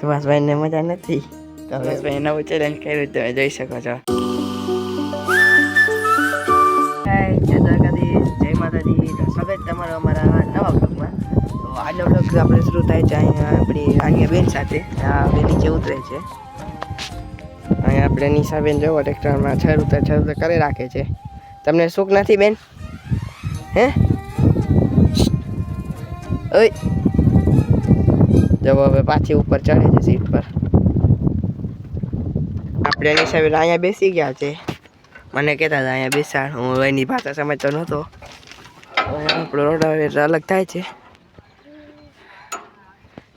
સુભાષભાઈને મજા નથી તો સુભાષભાઈ નવું ચેલેન્જ કર્યું તમે જોઈ શકો છો. જય દ્વારકાધીશ, જય માતાજી. તો સ્વાગત તમારું અમારા નવા બ્લોગમાં. તો આજનો બ્લોગ આપણે શરૂ થાય છે અહીંયા આપણી આનિયા બેન સાથે. આ બેન નીચે ઉતરે છે. અહીંયા આપણે નિશાબેન જોવો ટ્રેક્ટરમાં છર કરી રાખે છે. તમને સુખ નથી બેન? હે ઓય જવો હવે પાછી ઉપર ચડે છે સીટ પર. આપણે નિશાબેન અહીંયા બેસી ગયા છે. મને કહેતા હતા અહીંયા બેસાડ, હું એની ભાષા સમજતો નહોતો. આપણો રોડ હવે અલગ થાય છે.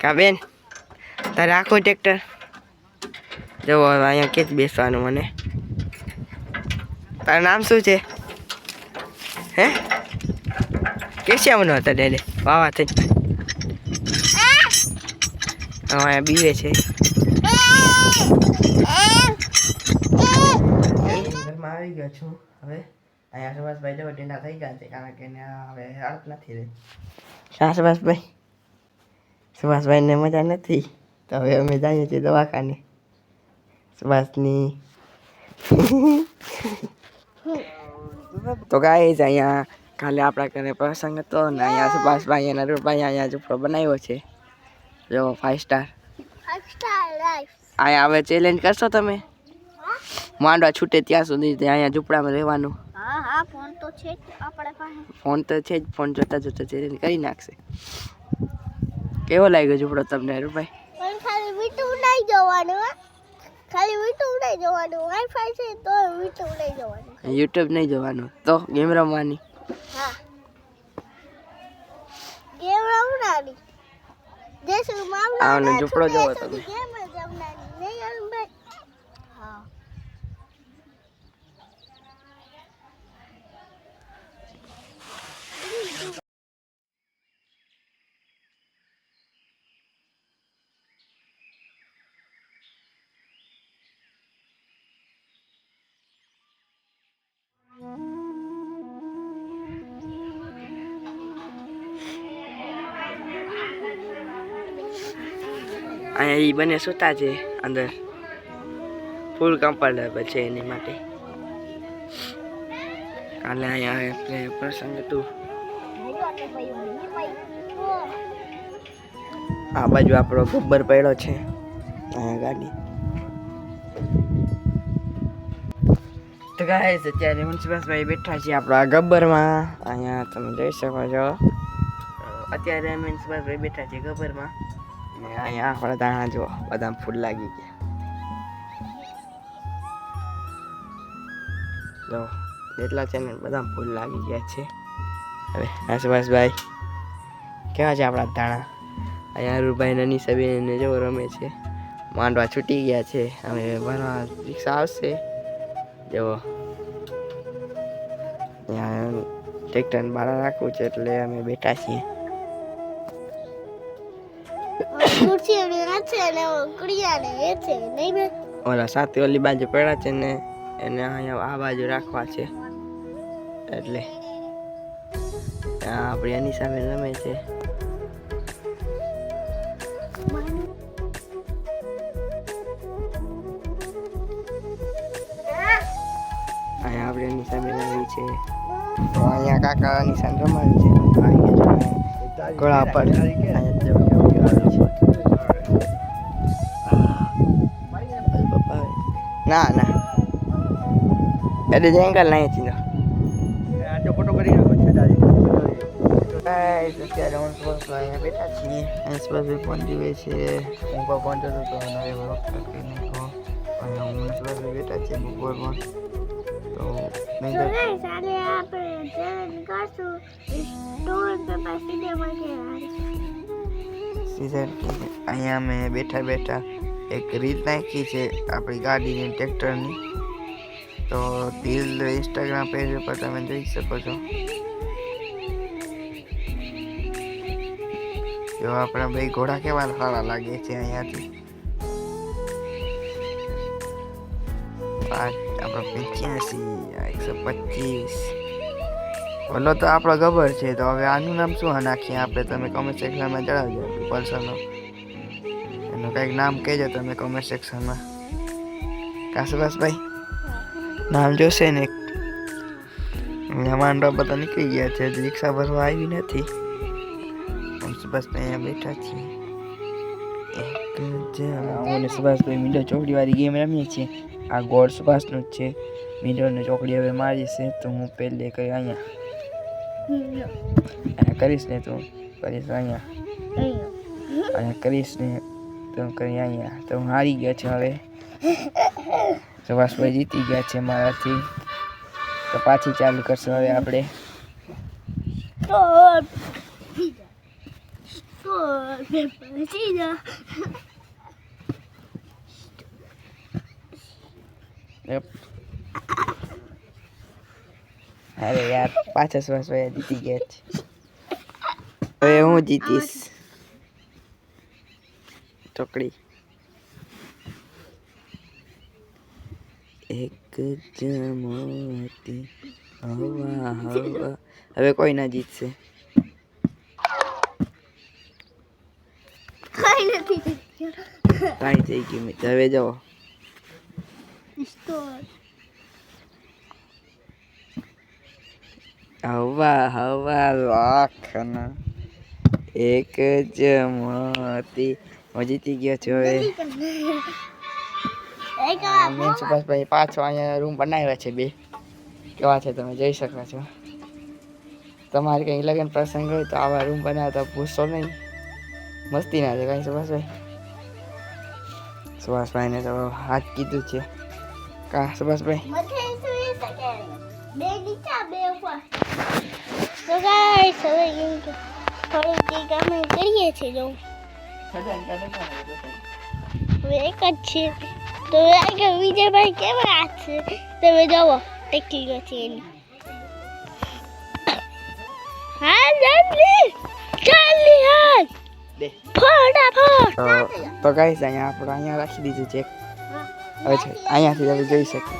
કા બેન તારે આખું ટ્રેક્ટર જવો હવે અહીંયા કે જ બેસવાનું મને. તારું નામ શું છે? હે કેશિયામનો હતા ડેડે વાવા થઈ અહીંયા બીવે છે. ઘરમાં આવી ગયો છું હવે. અહીંયા સુભાષભાઈ જવા ઢીંડા થઈ ગયા છે કારણ કે હવે હાલત નથી રહી. શા સુભાષભાઈને મજા નથી તો હવે અમે જઈએ છીએ દવાખાને. સુભાષની તો ગાઈસ અહીંયા કાલે આપણા ઘરે પ્રસંગ હતો ને અહીંયા સુભાષભાઈ અને રૂપભાઈ અહીંયા ઝૂંપડો બનાવ્યો છે. જો 5 સ્ટાર અહીંયા હવે ચેલેન્જ કરશો તમે? માંડવા છૂટે ત્યાં સુધી અહીંયા ઝૂંપડામાં રહેવાનું. ફોન તો છે જ આપણા પાસે. ફોન તો છે જ, ફોન જોતા જોતા ચેલેન્જ કરી નાખશે. કેવો લાગ્યો ઝૂંપડો તમને રૂપભાઈ? ખાલી વીટું નહીં જોવાનું, ખાલી વીટું નહીં જોવાનું. વાઈફાઈ છે તો વીટું નહીં જોવાનું. યુટ્યુબ નહીં જોવાનું તો ગેમ રમવાની. હા ગેમ રમવાની. જેસુ મામલા આનો ઝૂંપડો જોવો તમે. ગેમ રમવાની નહીં અલભાઈ. હા અહીંયા એ બંને સૂતા છે અંદર. ફૂલ કમ્ફર્ટેબલ છે એની માટે. કાલે અહીંયા એટલે પ્રસંગ હતું. આ બાજુ આપણો ગબ્બર પડ્યો છે. અહીંયા ગાડી. તો ગાઈસ અત્યારે મુન્સિપાલભાઈ બેઠા છીએ આપણા ગબ્બરમાં. અહીંયા તમે જોઈ શકો છો. અત્યારે મુન્સિપાલભાઈ બેઠા છે ગબ્બરમાં. ને અહીંયા આપણા દાણા જો બધા ફૂલ લાગી ગયા. જો જેટલા છે ને બધા ફૂલ લાગી ગયા છે. હવે આશુભાઈ કેવા છે આપણા દાણા? અહીંયા અરુભાઈ નાની સબીને જો રમે છે. માંડવા છૂટી ગયા છે. હવે ભરવા રિક્ષા આવશે. જુઓ ત્યાં ટ્રેક્ટરને બહાર રાખવું છે એટલે અમે બેઠા છીએ. ઓલા સાથે ઓલી બાજુ પડ્યા છે ને એને અહીંયા આ બાજુ રાખવા છે એટલે આપણી એની સામે રમે છે. અહીંયા આપણે એની સામે રમી છે. તો અહીંયા કાકા નિશાન રમાડે છે. ગળા પર ના ના એટલે જ એંગલ નહીં હતી. ફોટો કરી અત્યારે હું અહીંયા બેઠા છીએ. આસપાસ ફોન જોવે છે. હું પણ ફોન જોતો હતો અને હું બેઠા છીએ બપોરમાં. તો અહીંયા મેં બેઠા બેઠા એક રીલ નાખી છે આપણી ગાડીની ટ્રેક્ટરની. તો રીલ ઇન્સ્ટાગ્રામ પેજ ઉપર તમે જોઈ શકો છો. જો આપણા ભાઈ ઘોડા કેવા સારા લાગે છે અહીંયાથી. આપણો 85 125 ઓલો તો આપણો ગબ્બર છે. તો હવે આનું નામ શું નાખીએ આપણે? તમે કમેન્ટ સેક્શનમાં જણાવજો. પલ્સરનો એનું કંઈક નામ કહેજો તમે કોમેન્ટ સેક્શનમાં. કા સુભાષભાઈ નામ જોશે ને. માંડવા બધા નીકળી ગયા છે, રિક્ષા ભરવા આવી નથી. સુભાષભાઈ અહીંયા બેઠા છીએ. અને સુભાષભાઈ મીંડો ચોકડી વાળી ગેમ રમીએ છીએ. આ ગોળ સુભાષનું જ છે. મીંડોને ચોકડી હવે મારી છે તો હું પહેલે કરી અહીંયા કરીશ ને તું કરીશ અહીંયા કરીશ ને તું કરી અહીંયા. તો હું હારી ગયો છું. હવે સુભાષભાઈ જીતી ગયા છે મારાથી. તો પાછી ચાલુ કરશું હવે આપણે. અરે યાર પાછા સુભાષભાઈ જીતી ગયા છે. હવે હું જીતીશ ચોકડી. એક જમતી હવા હવા. હવે કોઈ ના જીતશે. કાંઈ થઈ ગયું મિત્ર. હવે જાઓ હવા હવા લાખના એક જમતી. હું જીતી ગયો છું. હવે મેન સુભાષભાઈ પાછો અહીંયા રૂમ બનાવ્યા છે 2. કેવા છે તમે જોઈ શકો છો. તમારે કંઈ લગ્ન પ્રસંગ હોય તો આવા રૂમ બનાવતા પૂછશો નહીં. મસ્તી ના છે કાંઈ સુભાષભાઈ. સુભાષભાઈને તો હાથ કીધું છે. કા સુભાષભાઈ તો ગાઈસ હવે થોડીક અમે કરીએ છીએ. જો હવે એક જ છે તો આગળ વિજયભાઈ કેવા હાથ છે તમે જુઓ. ટેકી ગયો છે એની. હા જલ્દી જલ્દી હાલ ફટાફટ. તો ગાઈસ અહીંયા આપણે અહીંયા રાખી દીધું છે. હવે છે અહીંયાથી તમે જોઈ શકો.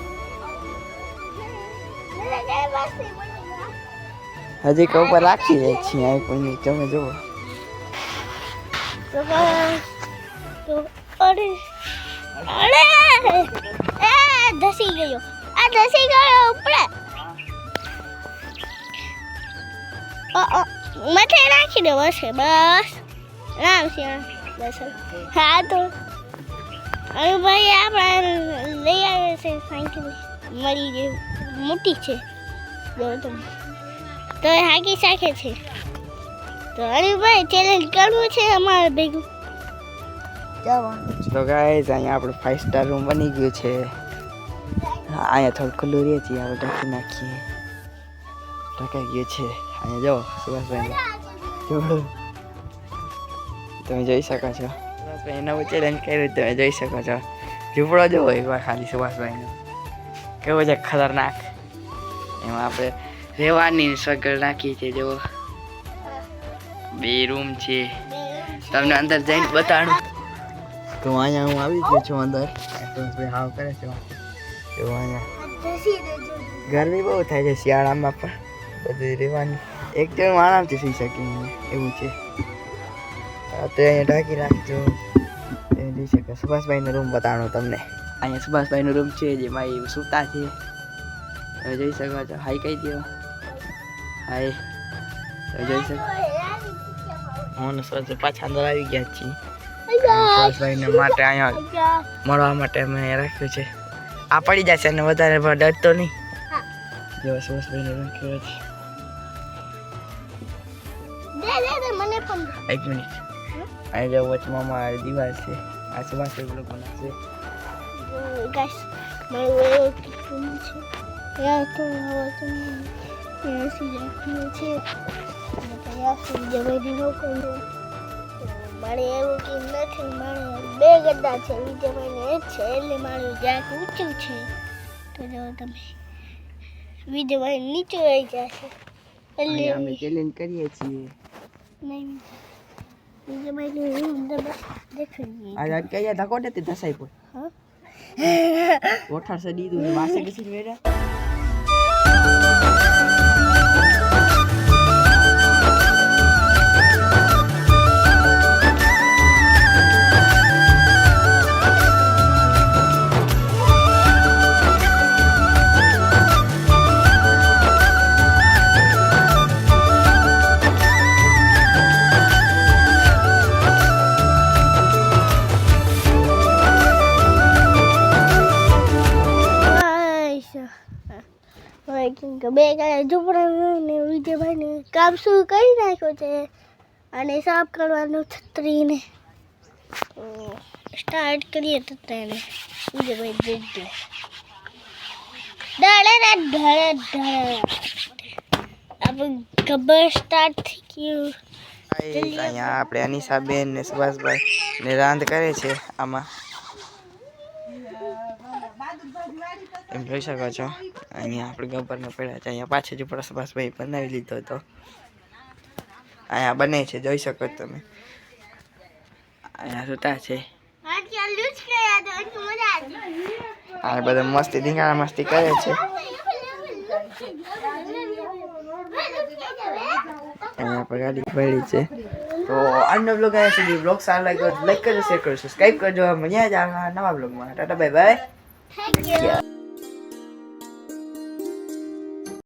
હજી કે ઉપર રાખી દે છીએ. અહીં કોઈ તમે જુઓ. અરે અરે ધસી ગયો. આ ધસી ગયો ઉપર. માથે રાખી દે બસ. બસ રામ છે બસ. હા તો હવે ભાઈ આપણે લઈ આવે છે સાયકલ. મળી જે મોટી છે જો તમે તો હાકી શકે છે. તો અરે ભાઈ ચેલેન્જ કરવું છે અમારે ભેગું. તો ગાઈસ અહીંયા આપણે 5 સ્ટાર રૂમ બની ગયું છે. અહીંયા થોડું ખુલ્લું રહે છે. આપણે ઢાંકી નાખીએ. ઢકાઈ ગયું છે. અહીંયા જો સુભાષભાઈ તમે જોઈ શકો છો. સુભાષભાઈ નવું ચેલેન્જ કર્યું તમે જોઈ શકો છો. ઝૂંપડો જોવો એકવાર ખાલી સુભાષભાઈનો કેવો છે ખતરનાક. એમાં આપણે રહેવાની સગવડ નાખી છે. જો 2 રૂમ છે. તમને અંદર જઈને બતાડું. તો અહીંયા હું આવી ગયો છું અંદર. હાવ કરે છે. તો અહીંયા ગરમી બહુ થાય છે શિયાળામાં પણ. બધું રહેવાની એક જણ આરામથી સુઈ શકે એવું છે. તો અહીંયા ઢાંકી રાખજો. એ જોઈ શકે. સુભાષભાઈનો રૂમ બતાડો તમને. અહીંયા સુભાષભાઈનો રૂમ છે જેમાં એ સૂતા છે. તમે જોઈ શકો છો. હાઈ કહી દો. હાઈ તમે જોઈ શકો. હું સુભાષભાઈ પાછા અંદર આવી ગયા છીએ. સુભાષભાઈને માટે અહીંયા મળવા માટે અમે રાખ્યું છે. આ પડી જશે અને વધારે ડરતો નહીં. જો સુભાષભાઈને રાખ્યો છે. એક મિનિટ. અહીં જો વચમાં મારી દિવાલ છે. આ સુભાષભાઈ લોકોના છે. ગાઈસ મારું એવું રૂમ છે. યાર તો હવે તો એસી રાખીએ છે. યાર વિજયભાઈ નો કોઈ મારે એવું કે નથી. મારે 2 ગદ્દા છે. વિજયભાઈને એક છે એટલે મારું જ્યાં ઊંચું છે. તો જો તમે વિજયભાઈ નીચે આવી જશે એટલે અમે ચેલેન્જ કરીએ છીએ. નહીં વિજયભાઈનું રૂમ દેખાય. આ કયા ધક્કો નથી ધસાઈ પર. હા કોઠાર સે દીધું વાસે કસી વેડા. કે બે કાલે ઝૂંપડાને વિજયભાઈને કામ શું કરી નાખ્યો છે અને સાફ કરવાનું છત્રીને સ્ટાર્ટ કરીએ તો તેને વિજયભાઈ દેખજો આપણે ગબ્બર સ્ટાર્ટ થઈ ગયું. અહીંયા આપણે અનિશાબેન ને સુભાષભાઈ ને રાંધ કરે છે આમાં એમ જોઈ શકો છો. અહીંયા આપણે ગબ્બરને પડ્યા છે. અહીંયા પાછળ જ ઉપર સુભાષભાઈ બનાવી લીધો હતો. અહીંયા બને છે જોઈ શકો છો તમે. અહીંયા સુતા છે આ બધા મસ્તી ધીંગાણા મસ્તી કરે છે. અહીંયા પર ગાડી પડી છે. તો આજનો બ્લોગ અહીંયા સુધી. બ્લોગ સારો લાગ્યો લાઈક કરજો, શેર કરજો, સબસ્ક્રાઈબ કરજો. મળ્યા જ નવા બ્લોગમાં. Tata bye bye.